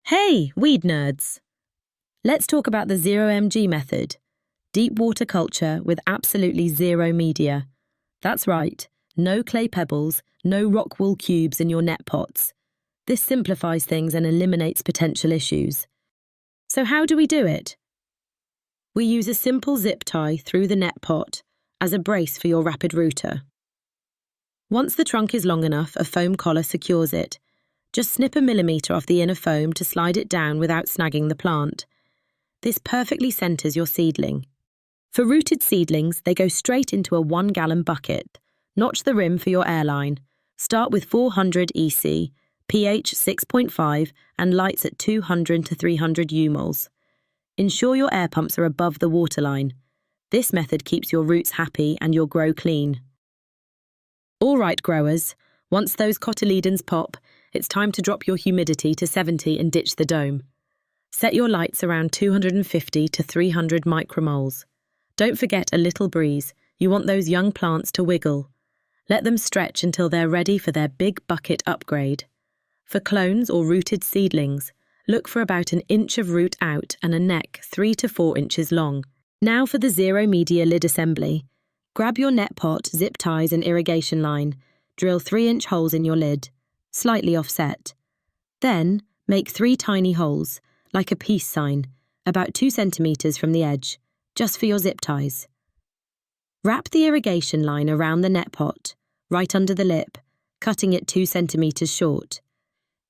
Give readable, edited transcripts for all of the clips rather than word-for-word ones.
Hey, weed nerds! Let's talk about the 0 mg method, deep water culture with absolutely zero media. That's right, no clay pebbles, no rock wool cubes in your net pots. This simplifies things and eliminates potential issues. So how do we do it? We use a simple zip tie through the net pot as a brace for your rapid rooter. Once the trunk is long enough, a foam collar secures it. Just snip a millimetre off the inner foam to slide it down without snagging the plant. This perfectly centres your seedling. For rooted seedlings, they go straight into a 1-gallon bucket. Notch the rim for your airline. Start with 400 EC, pH 6.5 and lights at 200 to 300 UMols. Ensure your air pumps are above the waterline. This method keeps your roots happy and your grow clean. All right, growers, once those cotyledons pop, it's time to drop your humidity to 70 and ditch the dome. Set your lights around 250 to 300 micromoles. Don't forget a little breeze. You want those young plants to wiggle. Let them stretch until they're ready for their big bucket upgrade. For clones or rooted seedlings, look for about an inch of root out and a neck 3 to 4 inches long. Now for the zero media lid assembly. Grab your net pot, zip ties and irrigation line. Drill 3-inch holes in your lid, slightly offset. Then, make 3 tiny holes, like a peace sign, about 2 centimetres from the edge, just for your zip ties. Wrap the irrigation line around the net pot, right under the lip, cutting it 2 centimetres short.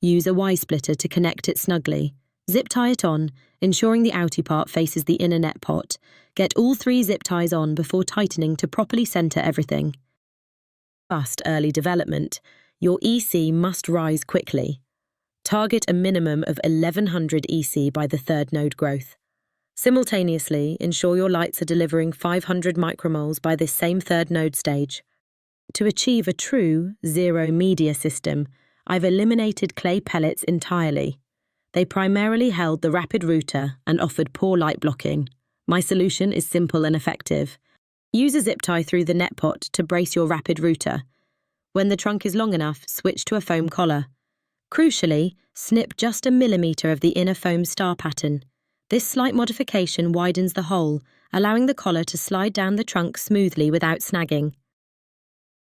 Use a Y-splitter to connect it snugly. Zip tie it on, ensuring the outie part faces the inner net pot. Get all 3 zip ties on before tightening to properly centre everything. Fast early development, your EC must rise quickly. Target a minimum of 1100 EC by the 3rd node growth. Simultaneously, ensure your lights are delivering 500 micromoles by this same 3rd node stage. To achieve a true zero media system, I've eliminated clay pellets entirely. They primarily held the rapid rooter and offered poor light blocking. My solution is simple and effective. Use a zip tie through the net pot to brace your rapid rooter. When the trunk is long enough, switch to a foam collar. Crucially, snip just a millimetre of the inner foam star pattern. This slight modification widens the hole, allowing the collar to slide down the trunk smoothly without snagging.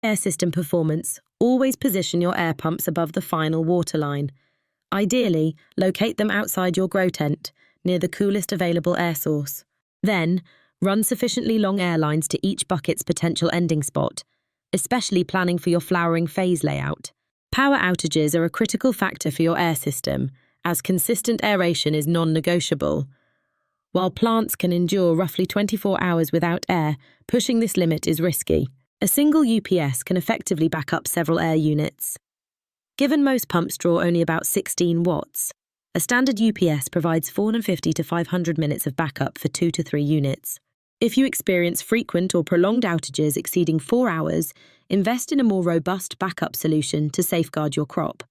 Air system performance. Always position your air pumps above the final waterline. Ideally, locate them outside your grow tent, near the coolest available air source. Then, run sufficiently long air lines to each bucket's potential ending spot, especially planning for your flowering phase layout. Power outages are a critical factor for your air system, as consistent aeration is non-negotiable. While plants can endure roughly 24 hours without air, pushing this limit is risky. A single UPS can effectively back up several air units. Given most pumps draw only about 16 watts, a standard UPS provides 450 to 500 minutes of backup for 2 to 3 units. If you experience frequent or prolonged outages exceeding 4 hours, invest in a more robust backup solution to safeguard your crop.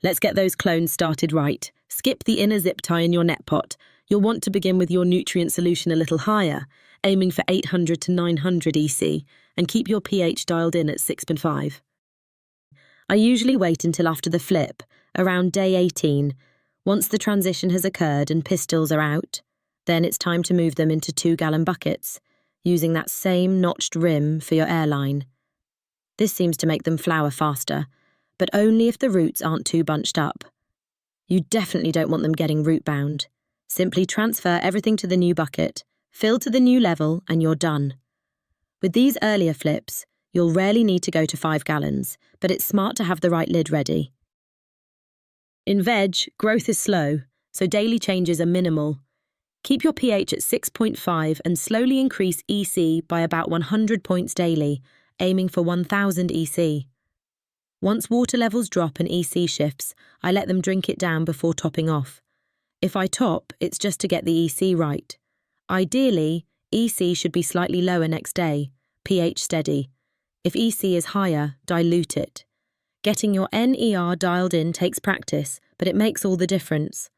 Let's get those clones started right. Skip the inner zip tie in your net pot. You'll want to begin with your nutrient solution a little higher, aiming for 800 to 900 EC, and keep your pH dialed in at 6.5. I usually wait until after the flip, around day 18, once the transition has occurred and pistils are out. Then it's time to move them into 2-gallon buckets, using that same notched rim for your airline. This seems to make them flower faster, but only if the roots aren't too bunched up. You definitely don't want them getting root-bound. Simply transfer everything to the new bucket, fill to the new level, and you're done. With these earlier flips, you'll rarely need to go to 5 gallons, but it's smart to have the right lid ready. In veg, growth is slow, so daily changes are minimal. Keep your pH at 6.5 and slowly increase EC by about 100 points daily, aiming for 1000 EC. Once water levels drop and EC shifts, I let them drink it down before topping off. If I top, it's just to get the EC right. Ideally, EC should be slightly lower next day, pH steady. If EC is higher, dilute it. Getting your NER dialed in takes practice, but it makes all the difference.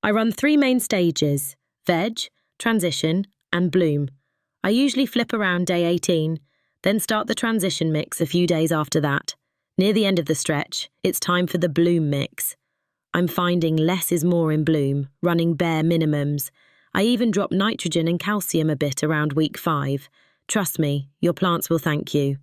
I run 3 main stages: veg, transition, and bloom. I usually flip around day 18, then start the transition mix a few days after that. Near the end of the stretch, it's time for the bloom mix. I'm finding less is more in bloom, running bare minimums. I even dropped nitrogen and calcium a bit around week 5. Trust me, your plants will thank you.